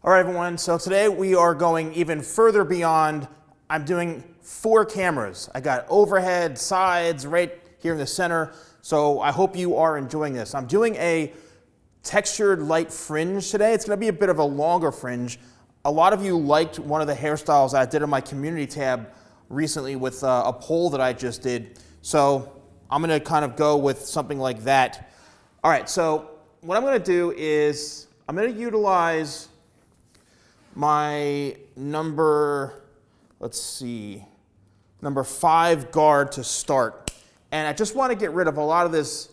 All right, everyone, so today we are going even further beyond. I'm doing 4 cameras. I got overhead, sides, right here in the center, so I hope you are enjoying this. I'm doing a textured light fringe today. It's gonna be a bit of a longer fringe. A lot of you liked one of the hairstyles I did in my community tab recently with a poll that I just did, so I'm gonna kind of go with something like that. All right, so what I'm gonna do is I'm gonna utilize my number 5 guard to start. And I just want to get rid of a lot of this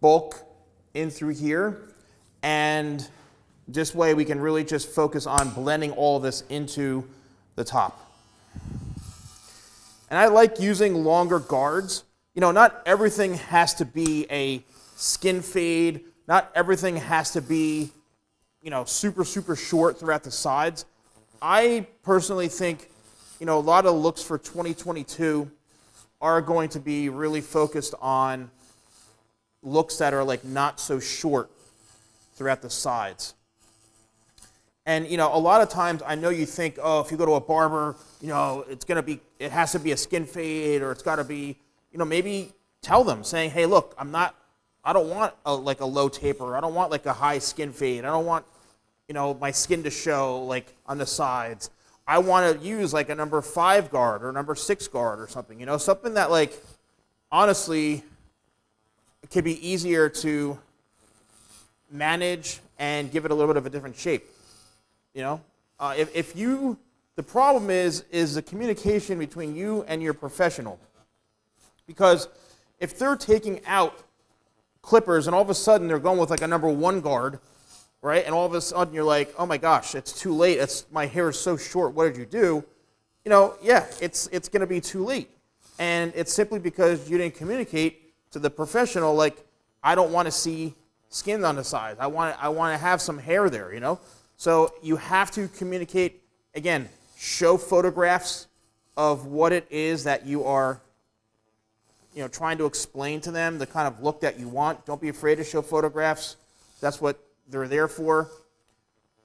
bulk in through here. And this way we can really just focus on blending all of this into the top. And I like using longer guards. You know, not everything has to be a skin fade. Not everything has to be, you know, super short throughout the sides. I personally think, you know, a lot of looks for 2022 are going to be really focused on looks that are like not so short throughout the sides. And, you know, a lot of times I know you think, oh, if you go to a barber, you know, it has to be a skin fade, or it's got to be, you know, maybe tell them saying, hey, look, I don't want a low taper. I don't want like a high skin fade. I don't want, you know, my skin to show like on the sides. I want to use like a number 5 guard or number 6 guard or something, you know, something that like honestly could be easier to manage and give it a little bit of a different shape. You know, the problem is the communication between you and your professional, because if they're taking out clippers and all of a sudden they're going with like a number 1 guard, right? And all of a sudden you're like, oh my gosh, it's too late. My hair is so short. What did you do? You know, yeah, it's going to be too late. And it's simply because you didn't communicate to the professional, like, I don't want to see skin on the sides. I want to have some hair there, you know? So you have to communicate, again, show photographs of what it is that you are, you know, trying to explain to them, the kind of look that you want. Don't be afraid to show photographs. That's what they're there for.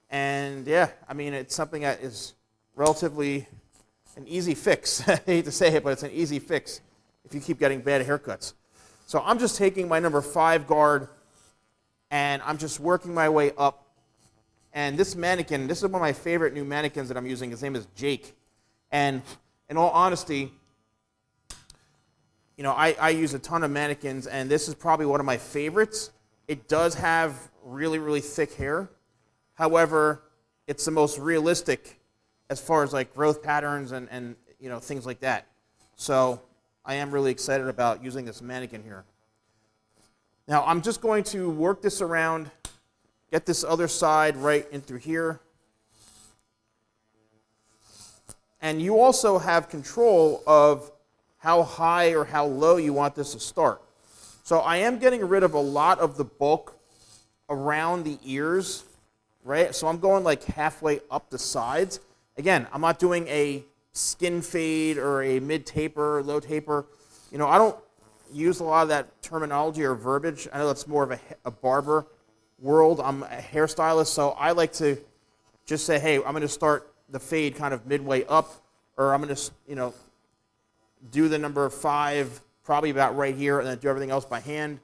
And yeah, I mean, it's something that is relatively an easy fix. I hate to say it, but it's an easy fix if you keep getting bad haircuts. So I'm just taking my number 5 guard and I'm just working my way up. And this mannequin, this is one of my favorite new mannequins that I'm using. His name is Jake. And in all honesty, you know, I use a ton of mannequins, and this is probably one of my favorites. It does have really thick hair. However, it's the most realistic as far as like growth patterns and you know, things like that. So I am really excited about using this mannequin here. Now I'm just going to work this around, get this other side right in through here. And you also have control of how high or how low you want this to start. So I am getting rid of a lot of the bulk around the ears, right? So I'm going like halfway up the sides. Again, I'm not doing a skin fade or a mid taper, low taper. You know, I don't use a lot of that terminology or verbiage. I know that's more of a barber world. I'm a hairstylist, so I like to just say, hey, I'm going to start the fade kind of midway up, or I'm going to, you know, do the number 5 probably about right here, and then do everything else by hand.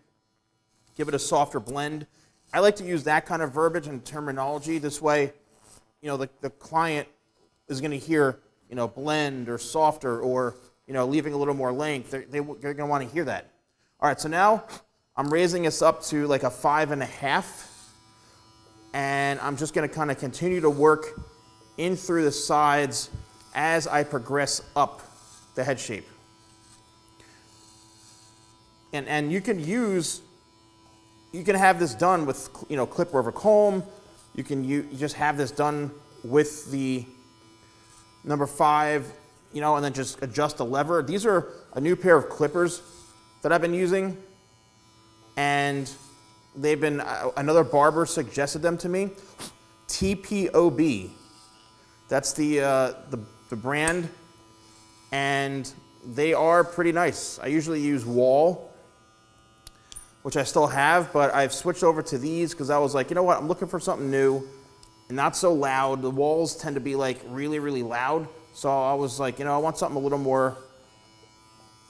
Give it a softer blend. I like to use that kind of verbiage and terminology. This way, you know, the client is going to hear, you know, blend or softer, or, you know, leaving a little more length. They're going to want to hear that. All right, so now I'm raising this up to like a 5.5, and I'm just going to kind of continue to work in through the sides as I progress up the head shape. And you can have this done with, you know, clipper over comb. You just have this done with the number 5, you know, and then just adjust the lever. These are a new pair of clippers that I've been using, and they've been, another barber suggested them to me. TPOB, that's the brand, and they are pretty nice. I usually use Wall, which I still have, but I've switched over to these because I was like, you know what, I'm looking for something new. not so loud. The walls tend to be like really, really loud. So I was like, I want something a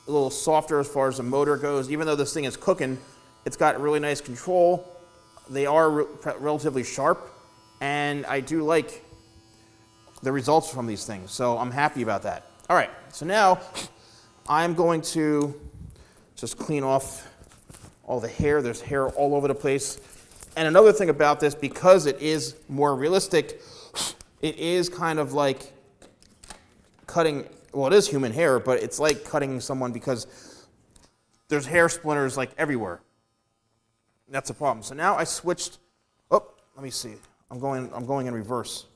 little softer as far as the motor goes. Even though this thing is cooking, it's got really nice control. They are relatively sharp, and I do like the results from these things. So I'm happy about that. All right, so now I'm going to just clean off all the hair. There's hair all over the place. And another thing about this, because it is more realistic, it is kind of like cutting, well, it is human hair, but it's like cutting someone because there's hair splinters like everywhere. That's a problem. So now I switched, let me see. I'm going in reverse.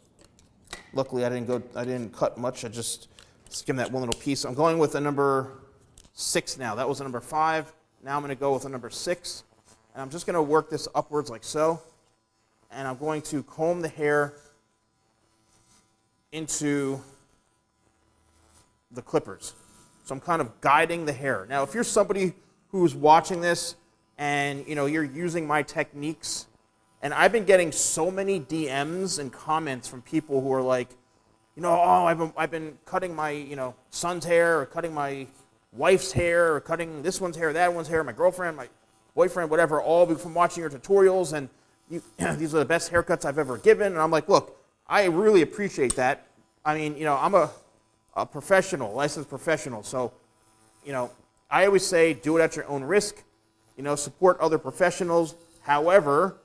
Luckily I didn't cut much. I just skimmed that one little piece. I'm going with a number 6 now. That was a number 5. Now I'm going to go with a number 6. And I'm just going to work this upwards like so. And I'm going to comb the hair into the clippers. So I'm kind of guiding the hair. Now, if you're somebody who's watching this and you're using my techniques, and I've been getting so many DMs and comments from people who are like, I've been cutting my son's hair, or cutting my wife's hair, or cutting this one's hair, that one's hair, my girlfriend, my boyfriend, whatever, all from watching your tutorials, and these are the best haircuts I've ever given. And I'm like, look, I really appreciate that. I mean, I'm a professional, licensed professional, so I always say do it at your own risk. Support other professionals. However,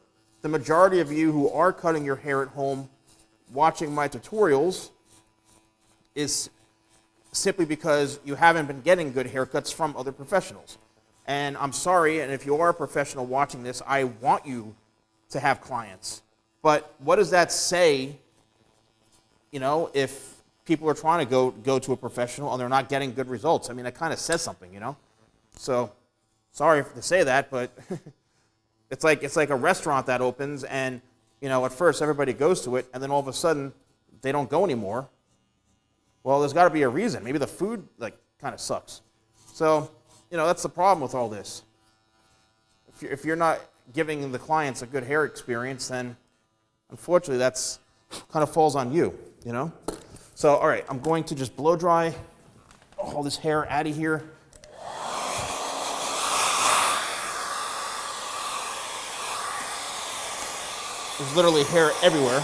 the majority of you who are cutting your hair at home watching my tutorials is simply because you haven't been getting good haircuts from other professionals. And I'm sorry, and if you are a professional watching this, I want you to have clients. But what does that say, if people are trying to go to a professional and they're not getting good results? I mean, that kind of says something, So, sorry to say that, but it's like a restaurant that opens, and at first everybody goes to it, and then all of a sudden they don't go anymore. Well, there's got to be a reason. Maybe the food kind of sucks. So that's the problem with all this. If you're not giving the clients a good hair experience, then unfortunately that's kind of falls on you. So all right, I'm going to just blow dry all this hair out of here. There's literally hair everywhere.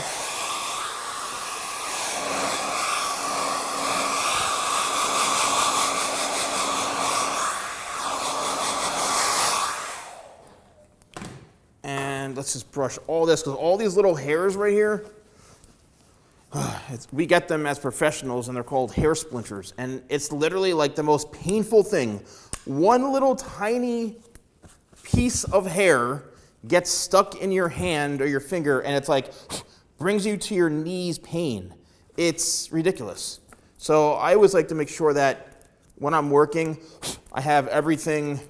And let's just brush all this, because all these little hairs right here, we get them as professionals, and they're called hair splinters. And it's literally like the most painful thing. One little tiny piece of hair gets stuck in your hand or your finger, and it's like brings you to your knees pain. It's ridiculous. So I always like to make sure that when I'm working, I have everything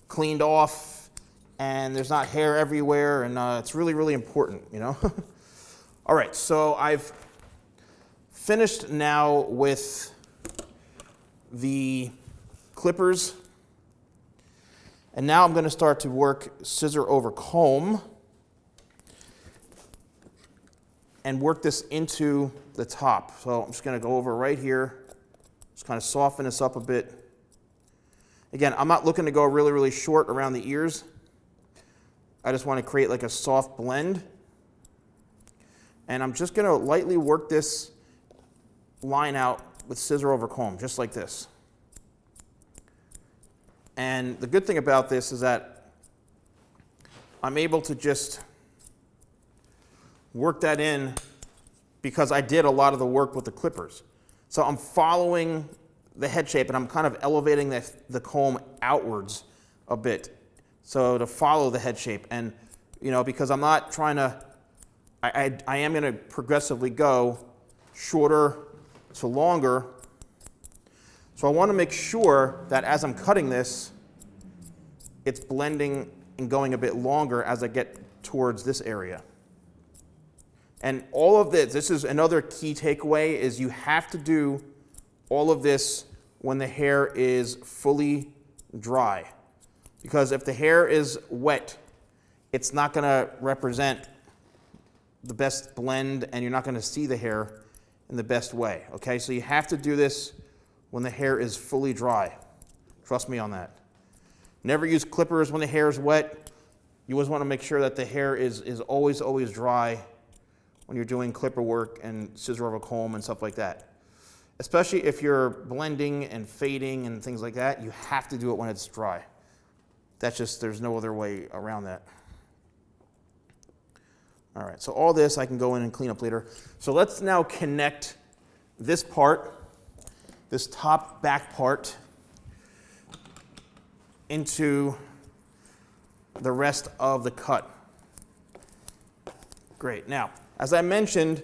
cleaned off and there's not hair everywhere, and it's really, really important, All right, so I've finished now with the clippers. And now I'm going to start to work scissor over comb and work this into the top. So I'm just going to go over right here, just kind of soften this up a bit. Again, I'm not looking to go really, really short around the ears. I just want to create like a soft blend. And I'm just going to lightly work this line out with scissor over comb, just like this. And the good thing about this is that I'm able to just work that in because I did a lot of the work with the clippers. So I'm following the head shape, and I'm kind of elevating the comb outwards a bit. So to follow the head shape, and because I'm not trying to, I am going to progressively go shorter to longer. So I want to make sure that as I'm cutting this, it's blending and going a bit longer as I get towards this area. And all of this is another key takeaway, is you have to do all of this when the hair is fully dry. Because if the hair is wet, it's not going to represent the best blend, and you're not going to see the hair in the best way, okay? So you have to do this when the hair is fully dry. Trust me on that. Never use clippers when the hair is wet. You always want to make sure that the hair is always, always dry when you're doing clipper work and scissor over comb and stuff like that. Especially if you're blending and fading and things like that, you have to do it when it's dry. That's just, there's no other way around that. All right, so all this I can go in and clean up later. So let's now connect this part, this top back part, into the rest of the cut. Great. Now, as I mentioned,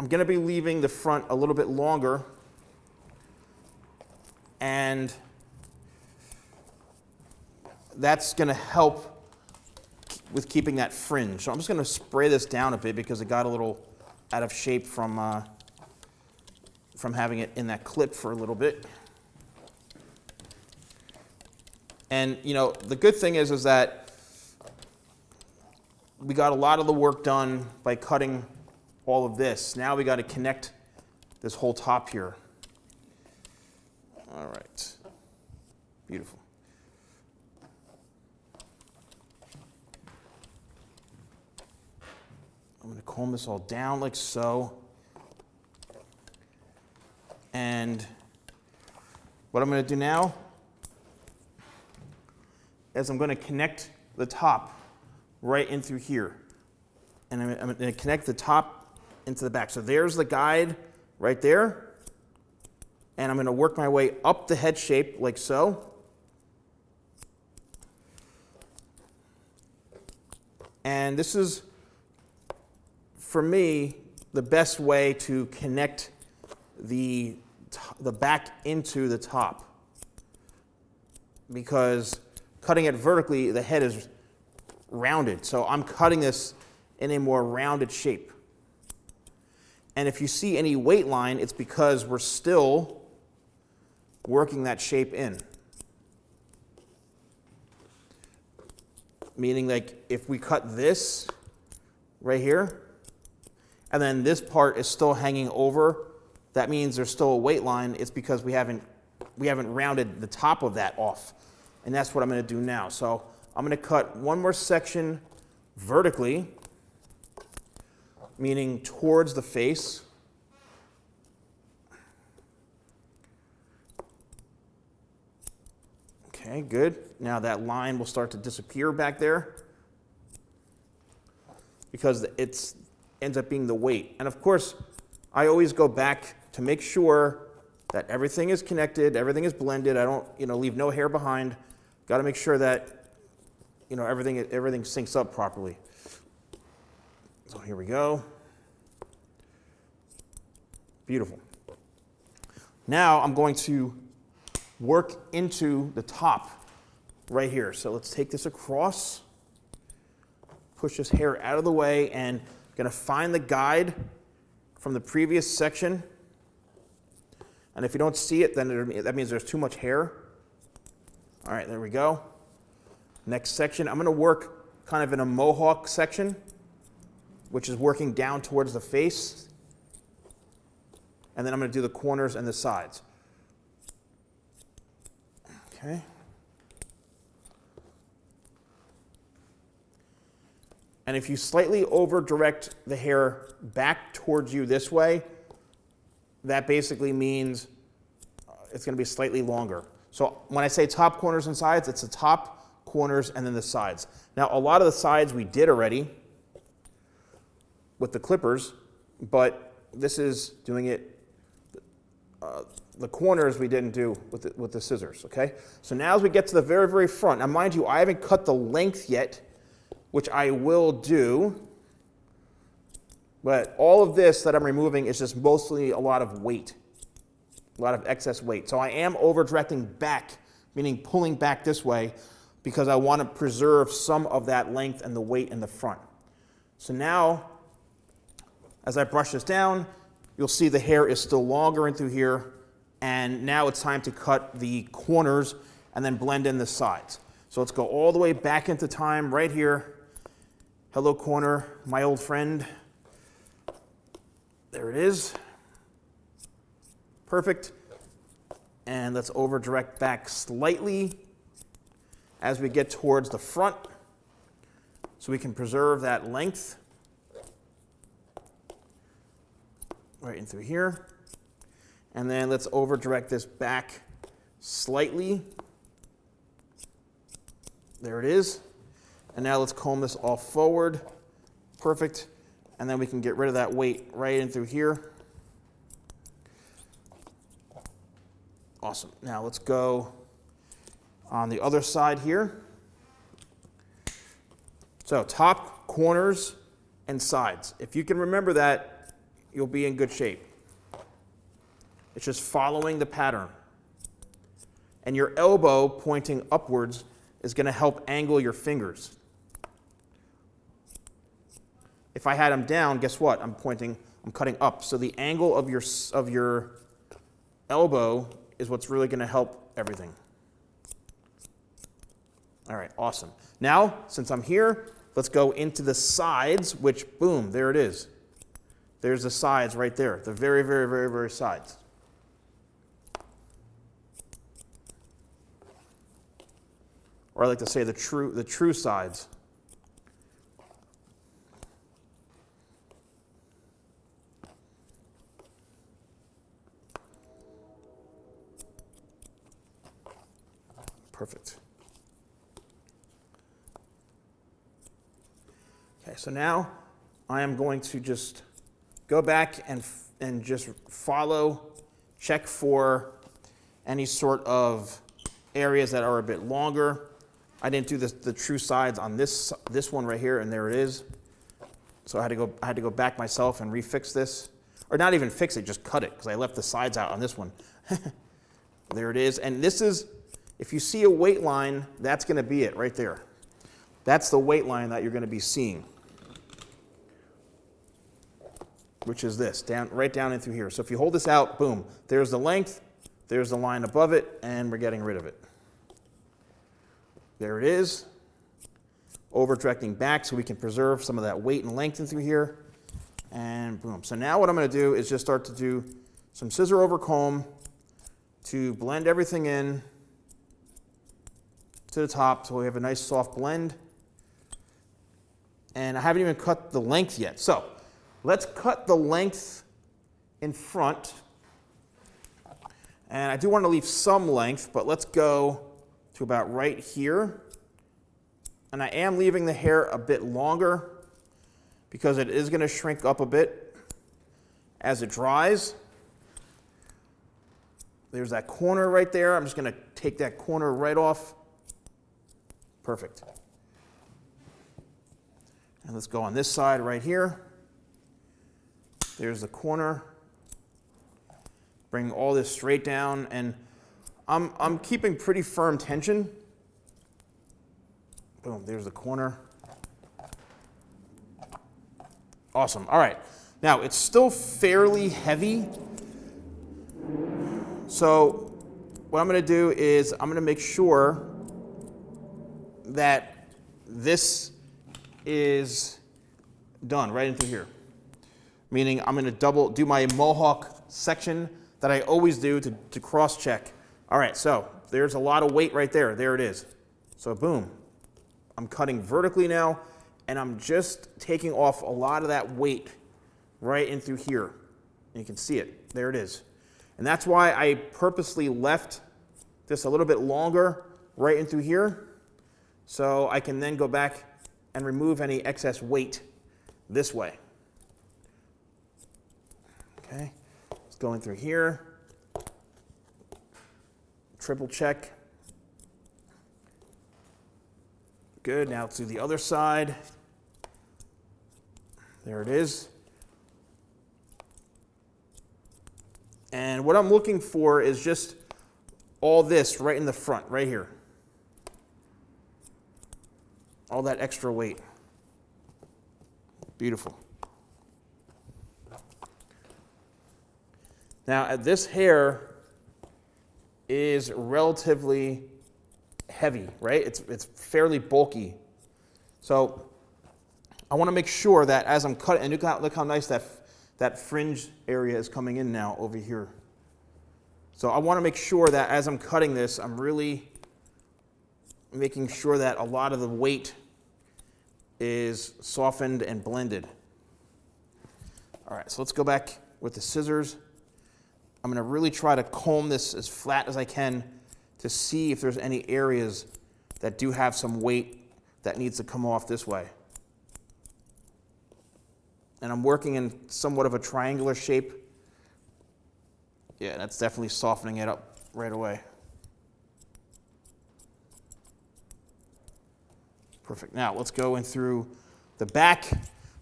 I'm going to be leaving the front a little bit longer, and that's going to help with keeping that fringe. So I'm just going to spray this down a bit because it got a little out of shape from having it in that clip for a little bit. And you know, the good thing is that we got a lot of the work done by cutting all of this. Now we got to connect this whole top here. All right, beautiful. I'm going to comb this all down like so. And what I'm going to do now is I'm going to connect the top right in through here. And I'm going to connect the top into the back. So there's the guide right there. And I'm going to work my way up the head shape like so. And this is, for me, the best way to connect the back into the top, because cutting it vertically, the head is rounded. So I'm cutting this in a more rounded shape. And if you see any weight line, it's because we're still working that shape in. Meaning, like, if we cut this right here, and then this part is still hanging over, that means there's still a weight line. It's because we haven't rounded the top of that off. And that's what I'm going to do now. So I'm going to cut one more section vertically, meaning towards the face. Okay, good. Now that line will start to disappear back there because it ends up being the weight. And of course, I always go back to make sure that everything is connected, everything is blended. I don't, leave no hair behind. Got to make sure that, everything syncs up properly. So here we go. Beautiful. Now I'm going to work into the top right here. So let's take this across, push this hair out of the way, and I'm going to find the guide from the previous section. And if you don't see it, then that means there's too much hair. All right, there we go. Next section, I'm going to work kind of in a mohawk section, which is working down towards the face. And then I'm going to do the corners and the sides. Okay. And if you slightly over direct the hair back towards you this way, that basically means it's going to be slightly longer. So when I say top, corners, and sides, it's the top, corners, and then the sides. Now, a lot of the sides we did already with the clippers, but this is doing it, the corners we didn't do with the scissors, okay? So now as we get to the very, very front, now mind you, I haven't cut the length yet, which I will do, but all of this that I'm removing is just mostly a lot of weight, a lot of excess weight. So I am over-directing back, meaning pulling back this way, because I want to preserve some of that length and the weight in the front. So now, as I brush this down, you'll see the hair is still longer in through here, and now it's time to cut the corners and then blend in the sides. So let's go all the way back into time right here. Hello corner, my old friend. There it is. Perfect. And let's over direct back slightly as we get towards the front so we can preserve that length. Right in through here. And then let's over direct this back slightly. There it is. And now let's comb this all forward. Perfect. And then we can get rid of that weight right in through here. Awesome. Now let's go on the other side here. So top, corners, and sides. If you can remember that, you'll be in good shape. It's just following the pattern. And your elbow pointing upwards is going to help angle your fingers. If I had them down, guess what? I'm cutting up. So the angle of your elbow is what's really going to help everything. All right, awesome. Now, since I'm here, let's go into the sides, which, boom, there it is. There's the sides right there, the very, very, very, very sides. Or I like to say the true sides. Perfect. Okay, so now I am going to just go back and just follow, check for any sort of areas that are a bit longer. I didn't do the true sides on this one right here, and there it is. So I had to go back myself and refix this, or not even fix it, just cut it because I left the sides out on this one. There it is, and this is, if you see a weight line, that's going to be it right there. That's the weight line that you're going to be seeing, which is this, right down in through here. So if you hold this out, boom, there's the length, there's the line above it, and we're getting rid of it. There it is. Over directing back so we can preserve some of that weight and length in through here. And boom. So now what I'm going to do is just start to do some scissor over comb to blend everything in to the top so we have a nice soft blend. And I haven't even cut the length yet. So let's cut the length in front. And I do want to leave some length, but let's go to about right here. And I am leaving the hair a bit longer because it is going to shrink up a bit as it dries. There's that corner right there. I'm just going to take that corner right off. Perfect. And let's go on this side right here. There's the corner. Bring all this straight down, and I'm keeping pretty firm tension. Boom, there's the corner. Awesome. All right. Now, it's still fairly heavy. So what I'm going to do is I'm going to make sure that this is done right into here. Meaning I'm going to do my mohawk section that I always do to cross-check. All right, so there's a lot of weight right there. There it is. So boom. I'm cutting vertically now, and I'm just taking off a lot of that weight right in through here. And you can see it. There it is. And that's why I purposely left this a little bit longer right in through here, so I can then go back and remove any excess weight this way. Okay, let's go in through here. Triple check. Good, now to the other side. There it is. And what I'm looking for is just all this right in the front, right here. All that extra weight. Beautiful. Now, this hair is relatively heavy, right? It's fairly bulky. So I want to make sure that as I'm cutting, and look how nice that fringe area is coming in now over here. So I want to make sure that as I'm cutting this, I'm really making sure that a lot of the weight is softened and blended. All right, so let's go back with the scissors. I'm going to really try to comb this as flat as I can to see if there's any areas that do have some weight that needs to come off this way. And I'm working in somewhat of a triangular shape. Yeah, that's definitely softening it up right away. Perfect. Now let's go in through the back.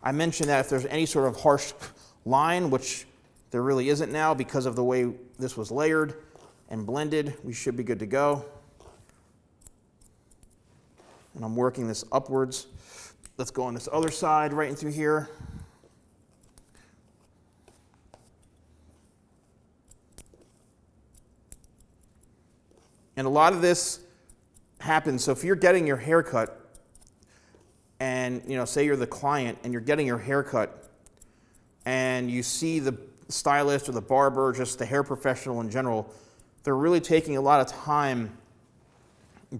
I mentioned that if there's any sort of harsh line, which there really isn't now because of the way this was layered and blended, we should be good to go. And I'm working this upwards. Let's go on this other side right in through here. And a lot of this happens, so if you're getting your hair cut, and say you're the client and you're getting your hair cut, and you see the stylist or the barber, just the hair professional in general, they're really taking a lot of time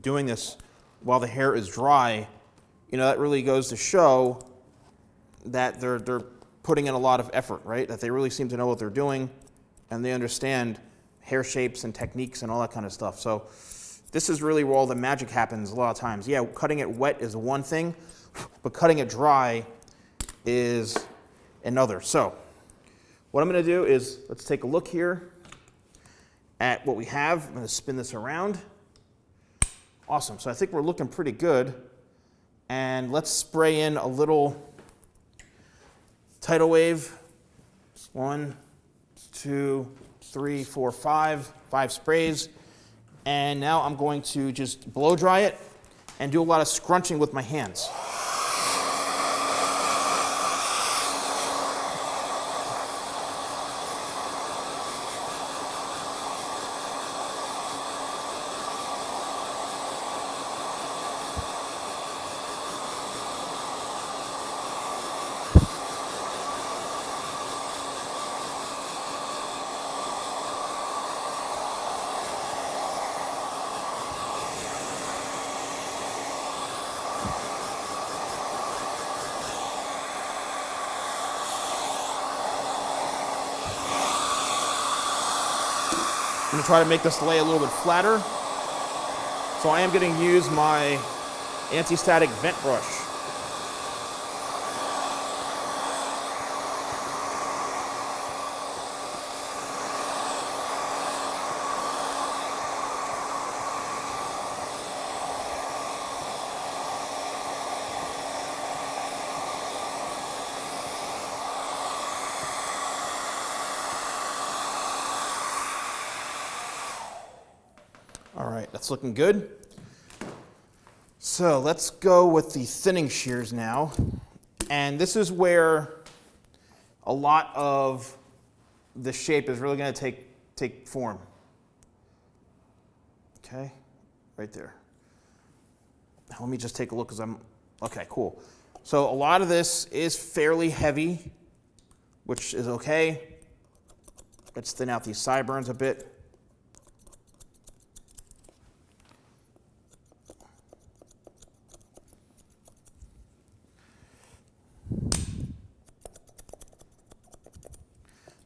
doing this while the hair is dry, that really goes to show that they're putting in a lot of effort, right? That they really seem to know what they're doing, and they understand hair shapes and techniques and all that kind of stuff. So this is really where all the magic happens a lot of times. Yeah, cutting it wet is one thing, but cutting it dry is another. So what I'm going to do is, let's take a look here at what we have. I'm going to spin this around. Awesome. So I think we're looking pretty good. And let's spray in a little tidal wave. 1, 2, 3, 4, 5 sprays. And now I'm going to just blow dry it and do a lot of scrunching with my hands. I'm going to try to make this lay a little bit flatter. So I am going to use my anti-static vent brush. All right, that's looking good. So let's go with the thinning shears now. And this is where a lot of the shape is really going to take form. Okay, right there. Now let me just take a look okay, cool. So a lot of this is fairly heavy, which is okay. Let's thin out these sideburns a bit.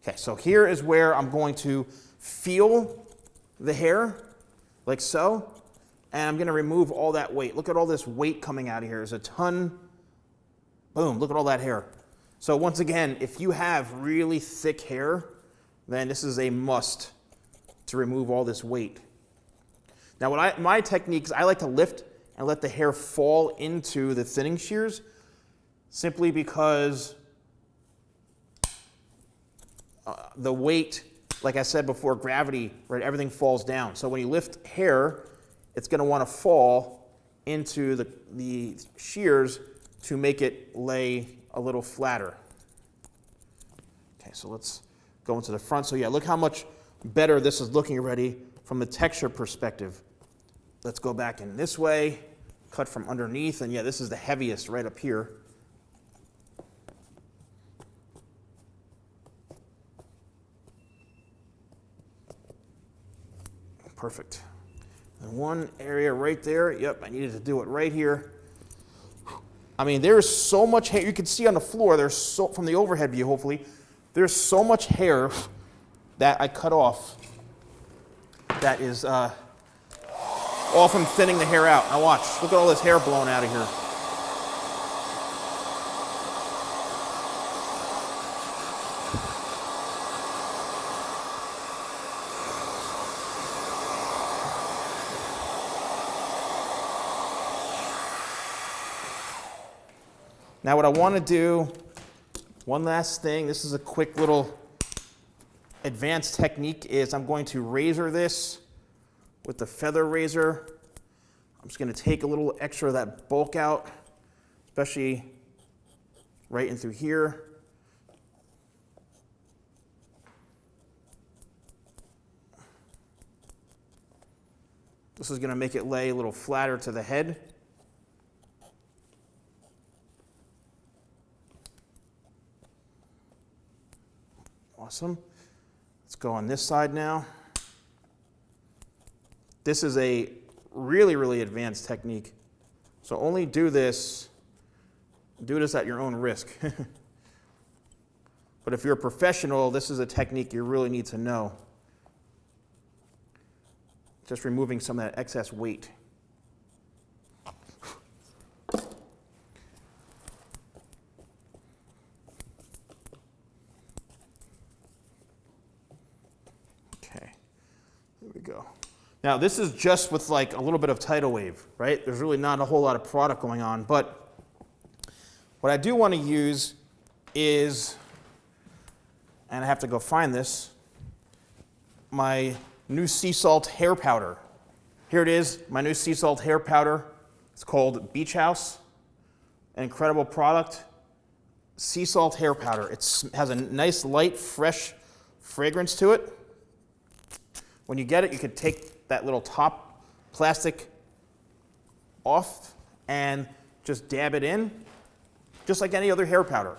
Okay, so here is where I'm going to feel the hair, like so, and I'm going to remove all that weight. Look at all this weight coming out of here. There's a ton. Boom, look at all that hair. So once again, if you have really thick hair, then this is a must to remove all this weight. Now, my technique is I like to lift and let the hair fall into the thinning shears, simply because the weight, like I said before, gravity, right, everything falls down. So when you lift hair, it's going to want to fall into the shears to make it lay a little flatter. Okay, so let's go into the front. So yeah, look how much better this is looking already from the texture perspective. Let's go back in this way, cut from underneath, and yeah, this is the heaviest right up here. Perfect. And one area right there, yep, I needed to do it right here. I mean, there's so much hair. You can see on the floor, from the overhead view, hopefully, there's so much hair that I cut off that is all from thinning the hair out. Now watch, look at all this hair blowing out of here. Now what I want to do, one last thing, this is a quick little advanced technique, is I'm going to razor this with the feather razor. I'm just going to take a little extra of that bulk out, especially right in through here. This is going to make it lay a little flatter to the head. Awesome. Let's go on this side now. This is a really, really advanced technique. So only do this at your own risk. But if you're a professional, this is a technique you really need to know. Just removing some of that excess weight. Now this is just with like a little bit of tidal wave, right? There's really not a whole lot of product going on, but what I do want to use is, and I have to go find this, my new sea salt hair powder. Here it is, my new sea salt hair powder. It's called Beach House, an incredible product. Sea salt hair powder. It has a nice light, fresh fragrance to it. When you get it, you can take that little top plastic off and just dab it in, just like any other hair powder.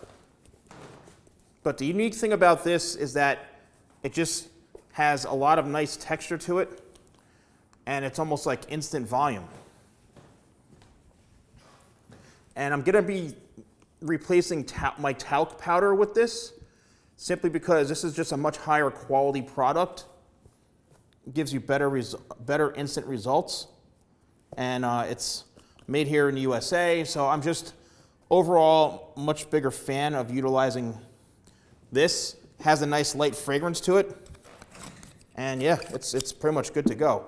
But the unique thing about this is that it just has a lot of nice texture to it, and it's almost like instant volume. And I'm gonna be replacing my talc powder with this, simply because this is just a much higher quality product. Gives you better instant results, and it's made here in the USA, so I'm just overall much bigger fan of utilizing this. Has a nice light fragrance to it, and yeah, it's pretty much good to go.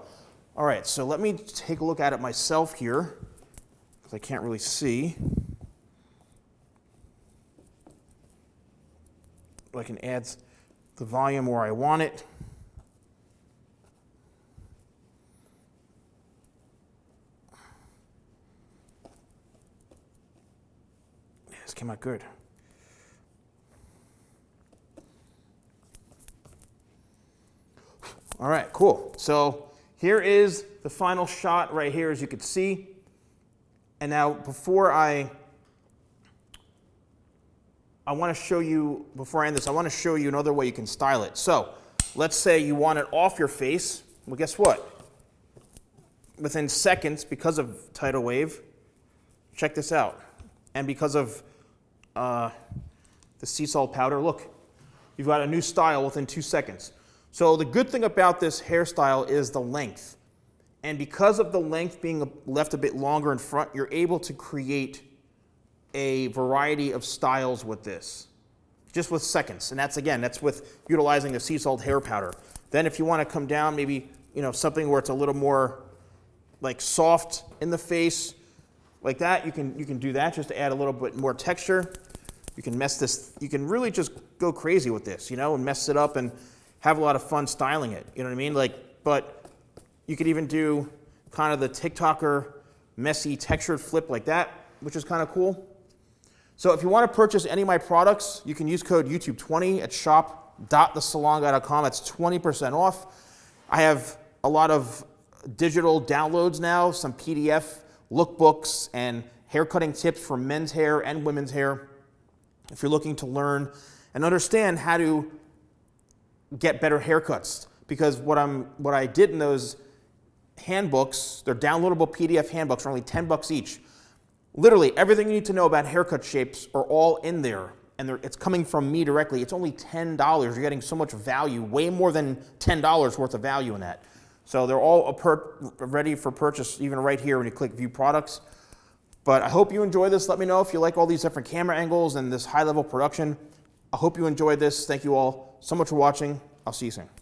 All right, so let me take a look at it myself here, because I can't really see. I can add the volume where I want it. This came out good. All right, cool. So here is the final shot right here, as you can see. And now before I want to show you, before I end this, I want to show you another way you can style it. So let's say you want it off your face. Well, guess what? Within seconds, because of tidal wave, check this out. And because of the sea salt powder, look, you've got a new style within 2 seconds. So the good thing about this hairstyle is the length. And because of the length being left a bit longer in front, you're able to create a variety of styles with this, just with seconds. And that's with utilizing the sea salt hair powder. Then if you want to come down, maybe, something where it's a little more like soft in the face, like that, you can do that just to add a little bit more texture. You can you can really just go crazy with this, and mess it up and have a lot of fun styling it. You know what I mean? But you could even do kind of the TikToker messy textured flip like that, which is kind of cool. So if you want to purchase any of my products, you can use code YouTube20 at shop.thesalonguy.com. That's 20% off. I have a lot of digital downloads now, some PDF lookbooks and haircutting tips for men's hair and women's hair. If you're looking to learn and understand how to get better haircuts, because what I did in those handbooks, they're downloadable PDF handbooks, are only 10 bucks each. Literally everything you need to know about haircut shapes are all in there, and it's coming from me directly. It's only $10. You're getting so much value, way more than $10 worth of value in that. So they're all ready for purchase, even right here when you click View Products. But I hope you enjoy this. Let me know if you like all these different camera angles and this high-level production. I hope you enjoyed this. Thank you all so much for watching. I'll see you soon.